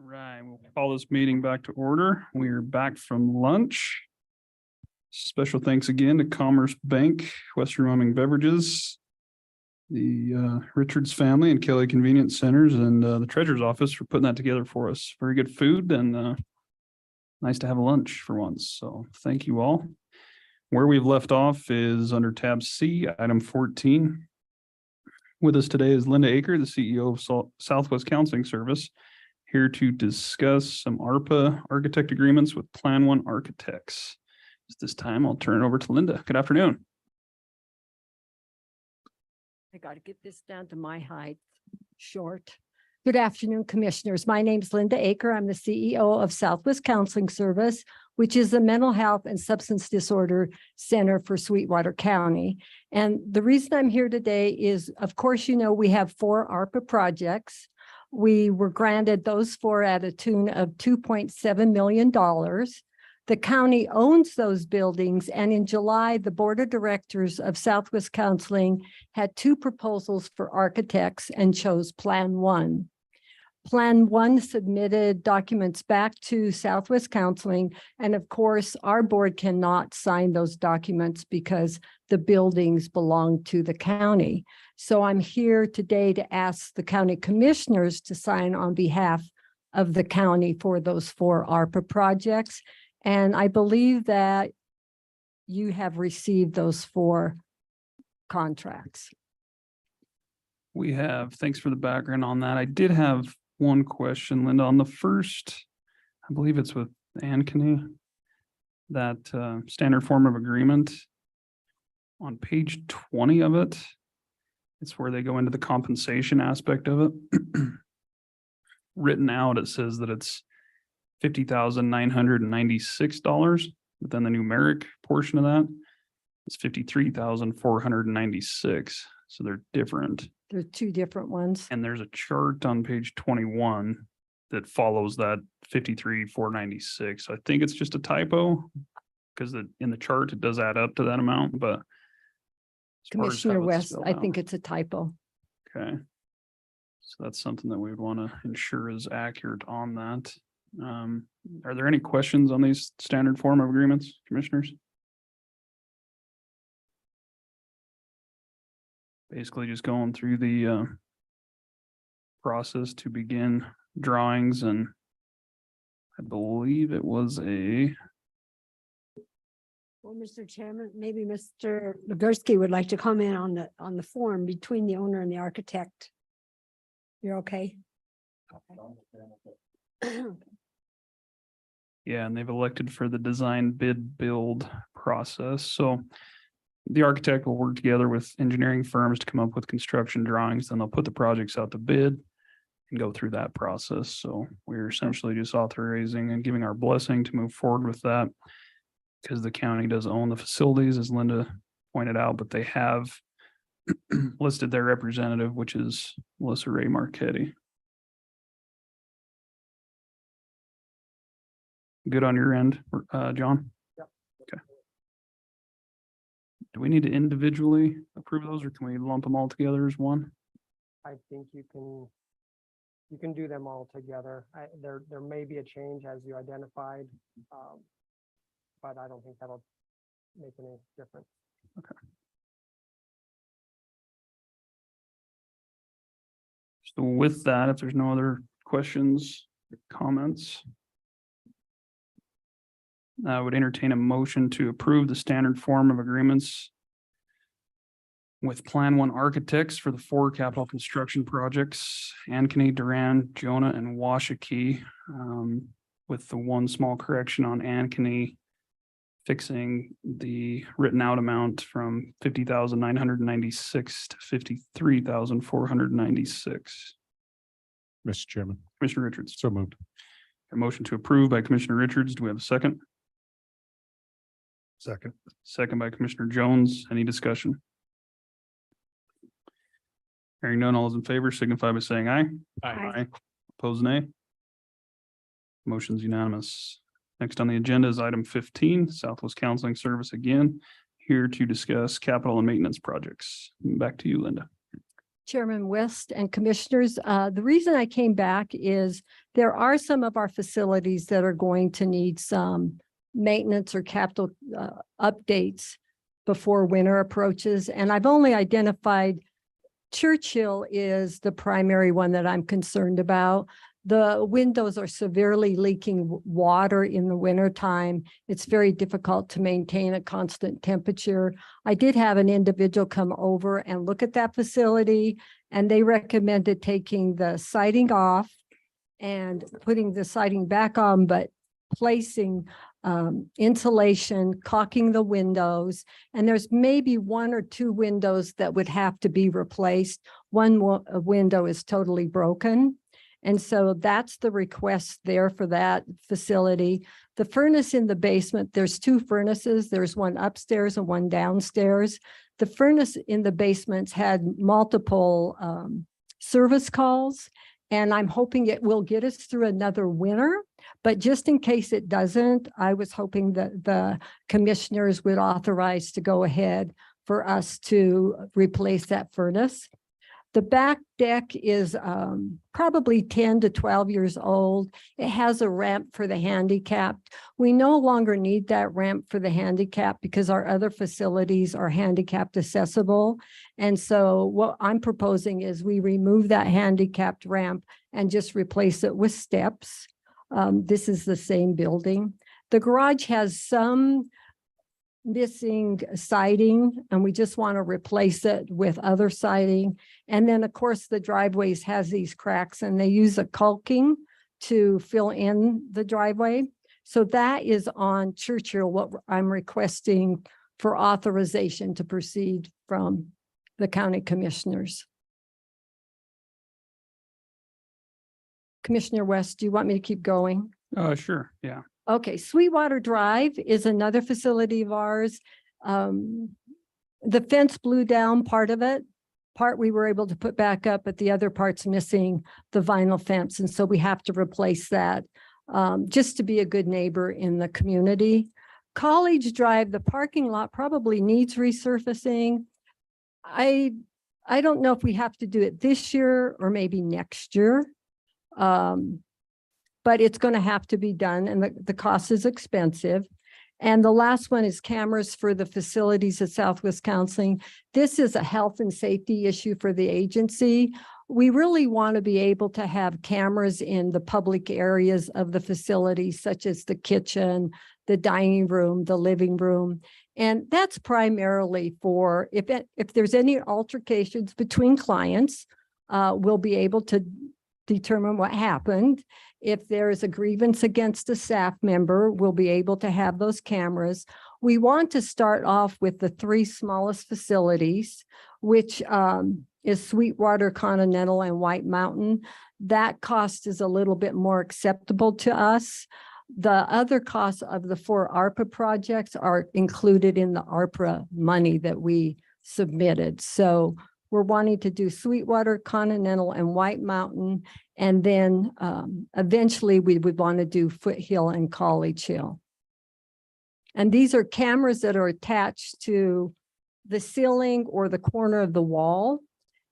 Right, we'll call this meeting back to order. We are back from lunch. Special thanks again to Commerce Bank, Western Wyoming Beverages, the Richards family and Kelly Convenience Centers, and the Treasurer's Office for putting that together for us. Very good food and nice to have a lunch for once. So thank you all. Where we've left off is under tab C, item 14. With us today is Linda Aker, the CEO of Southwest Counseling Service, here to discuss some ARPA architect agreements with Plan One Architects. At this time, I'll turn it over to Linda. Good afternoon. I got to get this down to my height, short. Good afternoon, commissioners. My name is Linda Aker. I'm the CEO of Southwest Counseling Service, which is the mental health and substance disorder center for Sweetwater County. And the reason I'm here today is, of course, you know, we have 4 ARPA projects. We were granted those 4 at a tune of $2.7 million. The county owns those buildings, and in July, the board of directors of Southwest Counseling had 2 proposals for architects and chose Plan One. Plan One submitted documents back to Southwest Counseling, and of course, our board cannot sign those documents because the buildings belong to the county. So I'm here today to ask the county commissioners to sign on behalf of the county for those 4 ARPA projects. And I believe that you have received those 4 contracts. We have, thanks for the background on that. I did have one question, Linda, on the first, I believe it's with Ankeny, that standard form of agreement. On page 20 of it, it's where they go into the compensation aspect of it. Written out, it says that it's $50,996, but then the numeric portion of that is $53,496. So they're different. There are 2 different ones. And there's a chart on page 21 that follows that 53,496. So I think it's just a typo because in the chart, it does add up to that amount, but Commissioner West, I think it's a typo. Okay. So that's something that we would want to ensure is accurate on that. Are there any questions on these standard form of agreements, commissioners? Basically just going through the process to begin drawings, and I believe it was a. Well, Mr. Chairman, maybe Mr. Legursky would like to comment on the form between the owner and the architect. You're okay? Yeah, and they've elected for the design bid build process. So the architect will work together with engineering firms to come up with construction drawings, then they'll put the projects out to bid and go through that process. So we're essentially just authorizing and giving our blessing to move forward with that, because the county does own the facilities, as Linda pointed out, but they have listed their representative, which is Melissa Ray Marchetti. Good on your end, John? Yep. Okay. Do we need to individually approve those, or can we lump them all together as one? I think you can do them all together. There may be a change as you identified, but I don't think that'll make any difference. Okay. So with that, if there's no other questions, comments, I would entertain a motion to approve the standard form of agreements with Plan One Architects for the 4 capital construction projects, Ankeny, Duran, Jonah, and Washakie, with the one small correction on Ankeny, fixing the written out amount from $50,996 to $53,496. Mr. Chairman, Commissioner Richards. so moved. A motion to approve by Commissioner Richards. Do we have a second? Second. Second by Commissioner Jones. Any discussion? Hearing none, all those in favor signify by saying aye. Aye. Opposed, nay. Motion's unanimous. Next on the agenda is item 15, Southwest Counseling Service again, here to discuss capital and maintenance projects. Back to you, Linda. Chairman West and Commissioners, the reason I came back is there are some of our facilities that are going to need some maintenance or capital updates before winter approaches. And I've only identified Churchill is the primary one that I'm concerned about. The windows are severely leaking water in the wintertime. It's very difficult to maintain a constant temperature. I did have an individual come over and look at that facility, and they recommended taking the siding off and putting the siding back on, but placing insulation, caulking the windows, and there's maybe 1 or 2 windows that would have to be replaced. One window is totally broken. And so that's the request there for that facility. The furnace in the basement, there's 2 furnaces. There's one upstairs and one downstairs. The furnace in the basements had multiple service calls, and I'm hoping it will get us through another winter. But just in case it doesn't, I was hoping that the commissioners would authorize to go ahead for us to replace that furnace. The back deck is probably 10 to 12 years old. It has a ramp for the handicapped. We no longer need that ramp for the handicapped because our other facilities are handicapped accessible. And so what I'm proposing is we remove that handicapped ramp and just replace it with steps. This is the same building. The garage has some missing siding, and we just want to replace it with other siding. And then, of course, the driveways has these cracks, and they use a caulking to fill in the driveway. So that is on Churchill, what I'm requesting for authorization to proceed from the county commissioners. Commissioner West, do you want me to keep going? Sure, yeah. Okay, Sweetwater Drive is another facility of ours. The fence blew down part of it. Part we were able to put back up, but the other part's missing the vinyl fence. And so we have to replace that just to be a good neighbor in the community. College Drive, the parking lot probably needs resurfacing. I don't know if we have to do it this year or maybe next year. But it's going to have to be done, and the cost is expensive. And the last one is cameras for the facilities at Southwest Counseling. This is a health and safety issue for the agency. We really want to be able to have cameras in the public areas of the facility, such as the kitchen, the dining room, the living room. And that's primarily for if there's any altercations between clients, we'll be able to determine what happened. If there is a grievance against a staff member, we'll be able to have those cameras. We want to start off with the 3 smallest facilities, which is Sweetwater, Continental, and White Mountain. That cost is a little bit more acceptable to us. The other costs of the 4 ARPA projects are included in the ARPA money that we submitted. So we're wanting to do Sweetwater, Continental, and White Mountain. And then eventually we would want to do Foothill and College Hill. And these are cameras that are attached to the ceiling or the corner of the wall.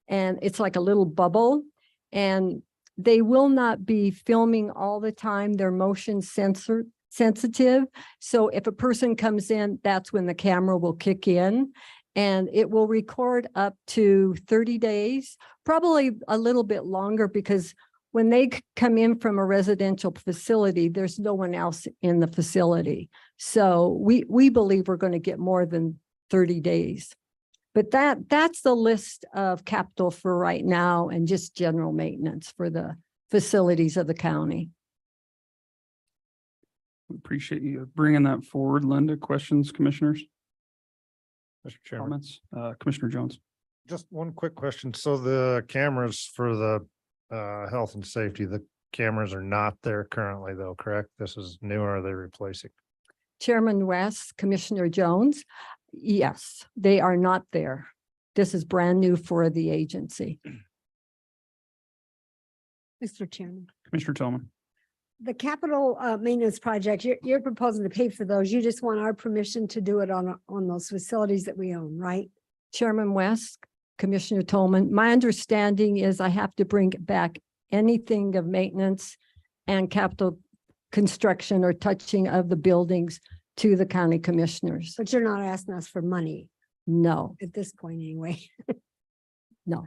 And it's like a little bubble. And they will not be filming all the time. They're motion sensitive. So if a person comes in, that's when the camera will kick in. And it will record up to 30 days, probably a little bit longer, because when they come in from a residential facility, there's no one else in the facility. So we believe we're going to get more than 30 days. But that's the list of capital for right now and just general maintenance for the facilities of the county. Appreciate you bringing that forward, Linda. Questions, commissioners, Mr. Chairman, comments? Commissioner Jones. just one quick question. So the cameras for the health and safety, the cameras are not there currently though, correct? This is new, or are they replacing? Chairman West, Commissioner Jones, yes, they are not there. This is brand new for the agency. Mr. Chairman, Commissioner Tillman. the capital maintenance project, you're proposing to pay for those. You just want our permission to do it on those facilities that we own, right? Chairman West, Commissioner Tolman. My understanding is I have to bring back anything of maintenance and capital construction or touching of the buildings to the county commissioners. But you're not asking us for money No, at this point anyway. no.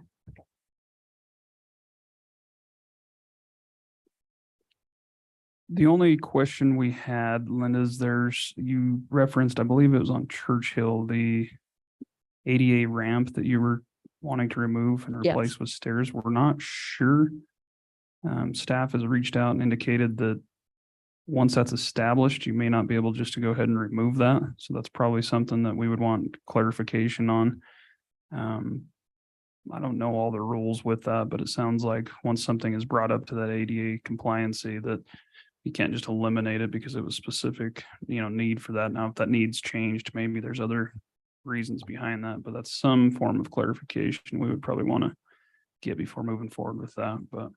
The only question we had, Linda, is you referenced, I believe it was on Churchill, the ADA ramp that you were wanting to remove and Yes. replace with stairs. We're not sure. Staff has reached out and indicated that once that's established, you may not be able just to go ahead and remove that. So that's probably something that we would want clarification on. I don't know all the rules with that, but it sounds like once something is brought up to that ADA compliancy, that you can't just eliminate it because it was specific, need for that. Now, if that needs changed, maybe there's other reasons behind that, but that's some form of clarification we would probably want to get before moving forward with that. But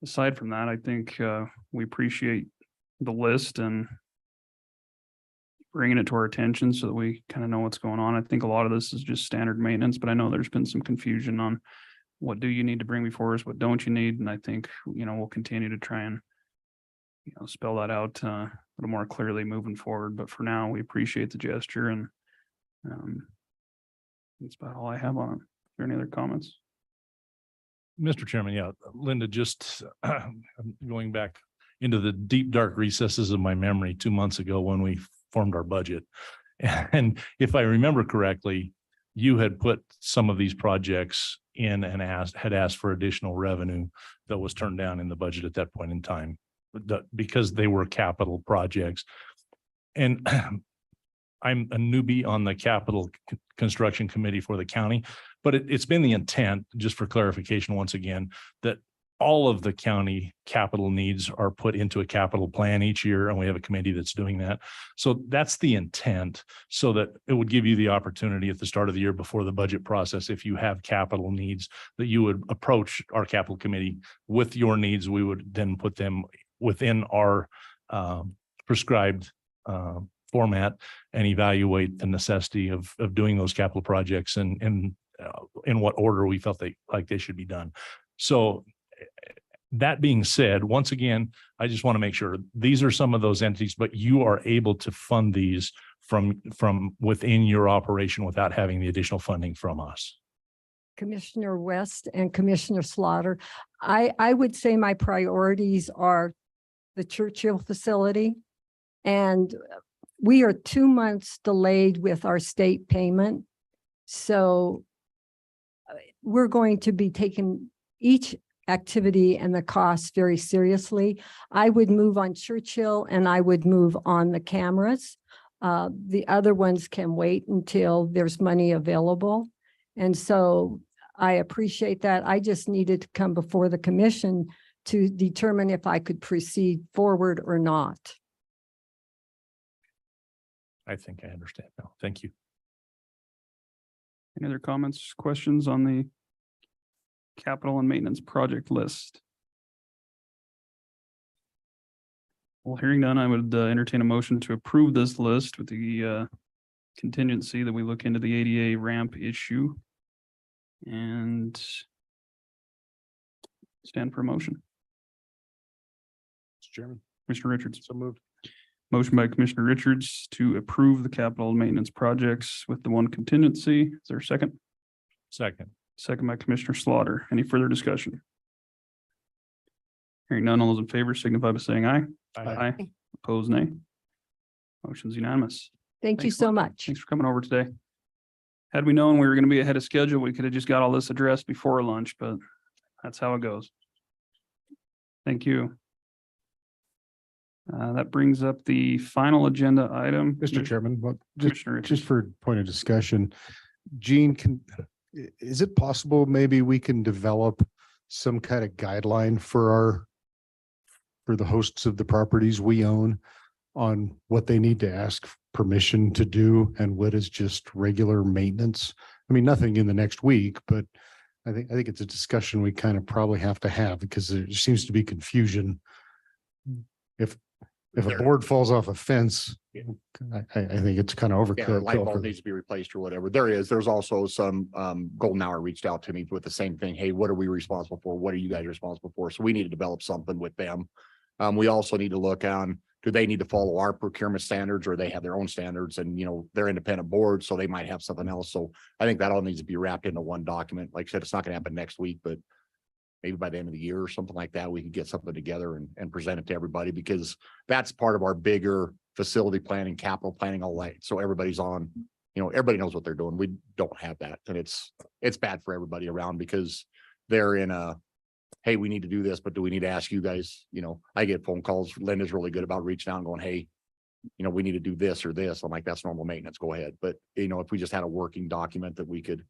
aside from that, I think we appreciate the list and bringing it to our attention so that we kind of know what's going on. I think a lot of this is just standard maintenance, but I know there's been some confusion on what do you need to bring before us, what don't you need? And I think, we'll continue to try and, spell that out a little more clearly moving forward. But for now, we appreciate the gesture, and that's about all I have on it. Are there any other comments? Mr. Chairman, yeah, Linda, just going back into the deep, dark recesses of my memory 2 months ago when we formed our budget. And if I remember correctly, you had put some of these projects in and had asked for additional revenue that was turned down in the budget at that point in time because they were capital projects. And I'm a newbie on the capital construction committee for the county, but it's been the intent, just for clarification, once again, that all of the county capital needs are put into a capital plan each year, and we have a committee that's doing that. So that's the intent, so that it would give you the opportunity at the start of the year before the budget process, if you have capital needs, that you would approach our capital committee with your needs. We would then put them within our prescribed format and evaluate the necessity of doing those capital projects and in what order we felt they should be done. So that being said, once again, I just want to make sure these are some of those entities, but you are able to fund these from within your operation without having the additional funding from us. Commissioner West and Commissioner Slaughter, I would say my priorities are the Churchill facility. And we are 2 months delayed with our state payment. So we're going to be taking each activity and the costs very seriously. I would move on Churchill and I would move on the cameras. The other ones can wait until there's money available. And so I appreciate that. I just needed to come before the commission to determine if I could proceed forward or not. I think I understand now. Thank you. Any other comments, questions on the capital and maintenance project list? Well, hearing none, I would entertain a motion to approve this list with the contingency that we look into the ADA ramp issue and stand for a motion. Mr. Chairman, Commissioner Richards. so moved. Motion by Commissioner Richards to approve the capital and maintenance projects with the one contingency. Is there a second? Second. Second by Commissioner Slaughter. Any further discussion? Hearing none, all those in favor signify by saying aye. Aye. Opposed, nay. Motion's unanimous. Thank you Thanks, so Linda. much. Thanks for coming over today. Had we known we were going to be ahead of schedule, we could have just got all this addressed before lunch, but that's how it goes. Thank you. That brings up the final agenda item. Mr. Chairman, but Commissioner Richards. just for point of discussion, Gene, is it possible maybe we can develop some kind of guideline for the hosts of the properties we own on what they need to ask permission to do and what is just regular maintenance? I mean, nothing in the next week, but I think it's a discussion we kind of probably have to have because there seems to be confusion. if a There- board falls off a fence, Yeah. I think it's kind of Yeah, the light overkill. bulb needs to be replaced or whatever. There's also some, Golden Hour reached out to me with the same thing. Hey, what are we responsible for? What are you guys responsible for? So we need to develop something with them. We also need to look on, do they need to follow our procurement standards or they have their own standards and, they're independent boards, so they might have something else. So I think that all needs to be wrapped into one document. Like I said, it's not gonna happen next week, but maybe by the end of the year or something like that, we can get something together and present it to everybody, because that's part of our bigger facility planning, capital planning, all that. So everybody's on, everybody knows what they're doing. We don't have that. And it's bad for everybody around, because they're in a, hey, we need to do this, but do we need to ask you guys? I get phone calls. Linda's really good about reaching out and going, hey, we need to do this or this. I'm like, that's normal maintenance. Go ahead. But if we just had a working document that we could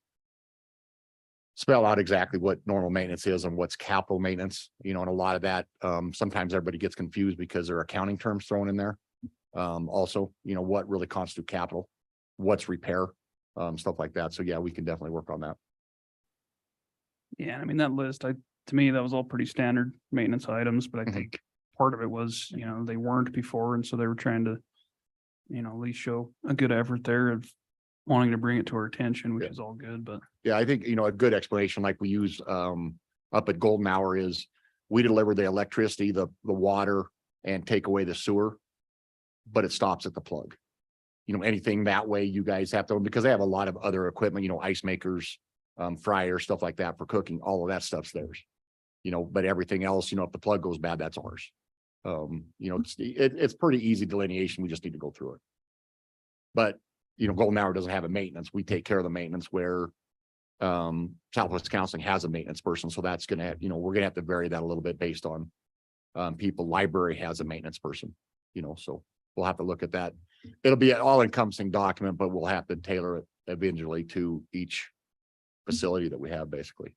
spell out exactly what normal maintenance is and what's capital maintenance, and a lot of that, sometimes everybody gets confused because there are accounting terms thrown in there. Also, what really constitute capital, what's repair, stuff like that. So yeah, we can definitely work on that. Yeah, I mean, that list, to me, that was all pretty standard maintenance items, but I Mhm. think part of it was, they weren't before, and so they were trying to, at least show a good effort there of wanting to bring it to our attention, which Yeah. is all good, but Yeah, I think, a good explanation like we use up at Golden Hour is we deliver the electricity, the water, and take away the sewer, but it stops at the plug. Anything that way you guys have to, because they have a lot of other equipment, ice makers, fryers, stuff like that for cooking, all of that stuff's theirs. But everything else, if the plug goes bad, that's ours. It's pretty easy delineation. We just need to go through it. But, Golden Hour doesn't have a maintenance. We take care of the maintenance where Southwest Counseling has a maintenance person. So that's gonna, we're gonna have to vary that a little bit based on people. Library has a maintenance person, so we'll have to look at that. It'll be an all encompassing document, but we'll have to tailor it individually to each facility that we have, basically.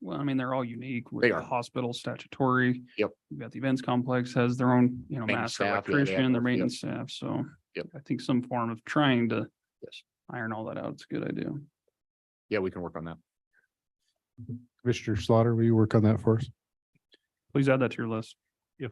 well, I mean, they're all unique. With They the are. hospital statutory. Yep. We've got the events complex has their own, Maintenance master staff, yeah, they have electrician, their those, yep. maintenance staff, so. Yep. I think some form of trying to Yes. iron all that out, it's a good idea. Yeah, we can work on that. Commissioner Slaughter, will you work on that for us? Please add that to your list. If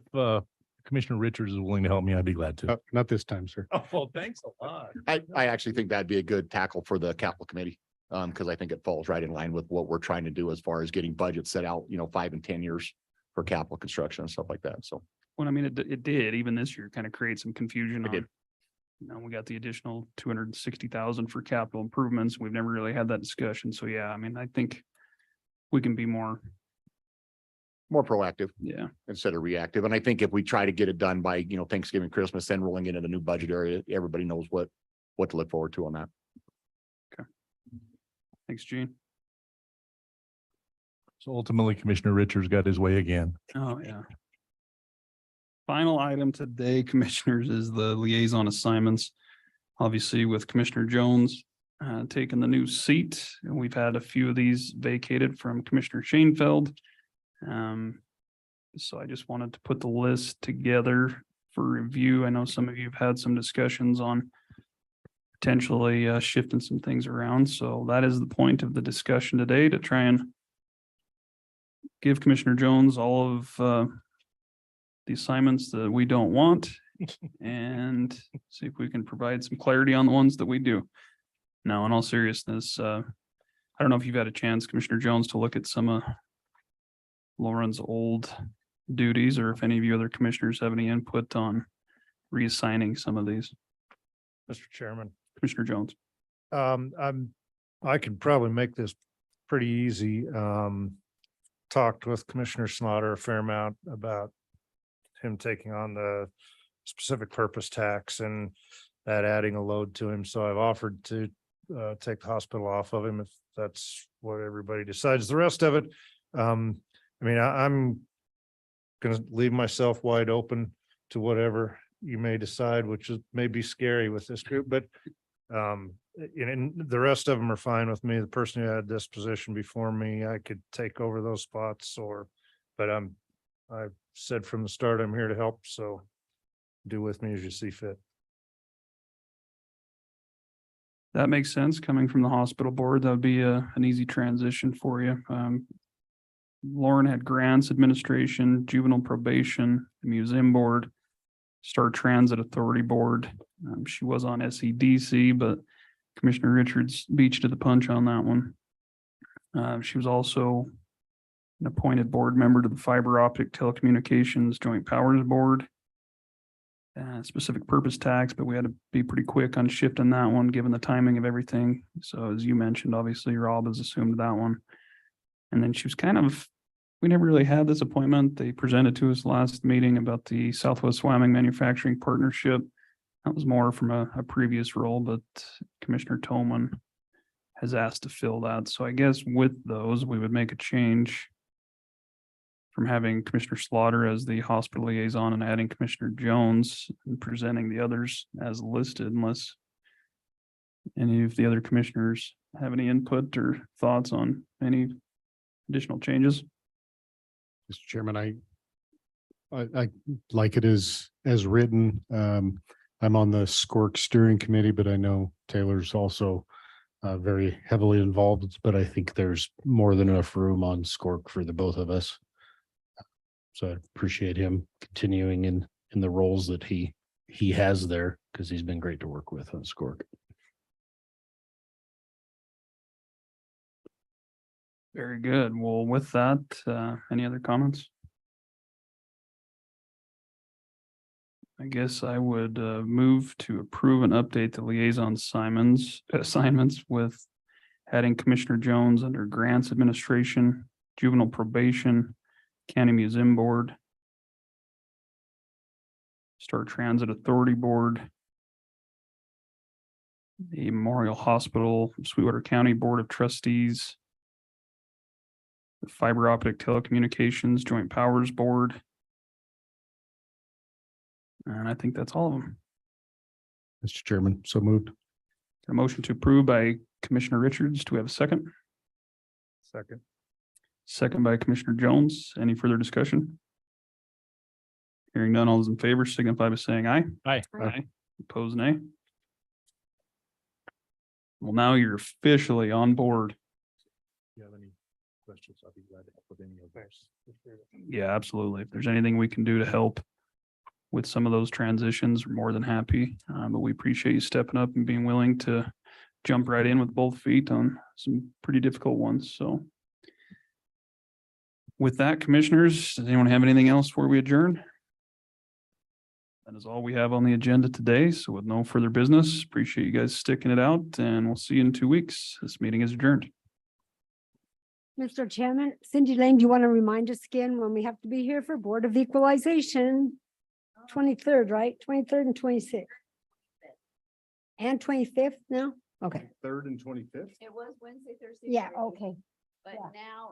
Commissioner Richards is willing to help me, I'd be glad to. Not this time, sir. Oh, well, thanks a lot. I actually think that'd be a good tackle for the capital committee. Because I think it falls right in line with what we're trying to do as far as getting budgets set out, 5 and 10 years for capital construction and stuff like that. So Well, I mean, it did, even this year, kind of create some confusion It did. on. We got the additional 260,000 for capital improvements. We've never really had that discussion. So yeah, I mean, I think we can be more, more proactive yeah. instead of reactive. And I think if we try to get it done by, Thanksgiving, Christmas, then rolling into the new budget area, everybody knows what to look forward to on that. Thanks, Gene. So ultimately, Commissioner Richards got his way again. Oh, yeah. Final item today, commissioners, is the liaison assignments. Obviously with Commissioner Jones taking the new seat, and we've had a few of these vacated from Commissioner Shanefield. So I just wanted to put the list together for review. I know some of you have had some discussions on potentially shifting some things around. So that is the point of the discussion today, to try and give Commissioner Jones all of the assignments that we don't want and see if we can provide some clarity on the ones that we do. Now, in all seriousness, I don't know if you've had a chance, Commissioner Jones, to look at some of Lauren's old duties, or if any of you other commissioners have any input on reassigning some of these. Mr. Chairman. Commissioner Jones. I can probably make this pretty easy. Talked with Commissioner Slaughter a fair amount about him taking on the specific purpose tax and that adding a load to him. So I've offered to take the hospital off of him if that's what everybody decides. The rest of it, I'm gonna leave myself wide open to whatever you may decide, which is maybe scary with this group, but and the rest of them are fine with me. The person who had this position before me, I could take over those spots but I've said from the start, I'm here to help, so do with me as you see fit. That makes sense. Coming from the hospital board, that would be an easy transition for you. Lauren had grants administration, juvenile probation, the museum board. Star Transit Authority Board. She was on SEDC, but Commissioner Richards beat to the punch on that one. She was also an appointed board member to the Fiber Optic Telecommunications Joint Powers Board. Specific purpose tax, but we had to be pretty quick on shifting that one, given the timing of everything. So as you mentioned, obviously Rob has assumed that one. And then she was we never really had this appointment. They presented to us last meeting about the Southwest Wyoming Manufacturing Partnership. That was more from a previous role, but Commissioner Tolman has asked to fill that. So I guess with those, we would make a change from having Commissioner Slaughter as the hospital liaison and adding Commissioner Jones and presenting the others as listed, unless any of the other commissioners have any input or thoughts on any additional changes. Mr. Chairman, I like it as written. I'm on the SCORC steering committee, but I know Taylor's also very heavily involved, but I think there's more than enough room on SCORC for the both of us. So I appreciate him continuing in the roles that he has there, because he's been great to work with on SCORC. Very good. Well, with that, any other comments? I guess I would move to approve and update the liaison assignments with adding Commissioner Jones under Grants Administration, Juvenile Probation, County Museum Board, Star Transit Authority Board, the Memorial Hospital, Sweetwater County Board of Trustees, the Fiber Optic Telecommunications Joint Powers Board. And I think that's all of them. Mr. Chairman, so moved. A motion to approve by Commissioner Richards. Do we have a second? Second. Second by Commissioner Jones. Any further discussion? Hearing none, all those in favor signify by saying aye. Aye. Aye. Opposed, nay. Well, now you're officially on board. If you have any questions, I'll be glad to help with any of those. Yeah, absolutely. If there's anything we can do to help with some of those transitions, we're more than happy. But we appreciate you stepping up and being willing to jump right in with both feet on some pretty difficult ones. So with that, commissioners, does anyone have anything else before we adjourn? That is all we have on the agenda today. So with no further business, appreciate you guys sticking it out, and we'll see you in 2 weeks. This meeting is adjourned. Mr. Chairman, Cindy Lane, do you want to remind us again when we have to be here for Board of Equalization? 23rd, right? 23rd and 26th. And 25th now? Okay. 3rd and 25th? It was Wednesday, Thursday. Yeah, Friday, okay. But yeah. now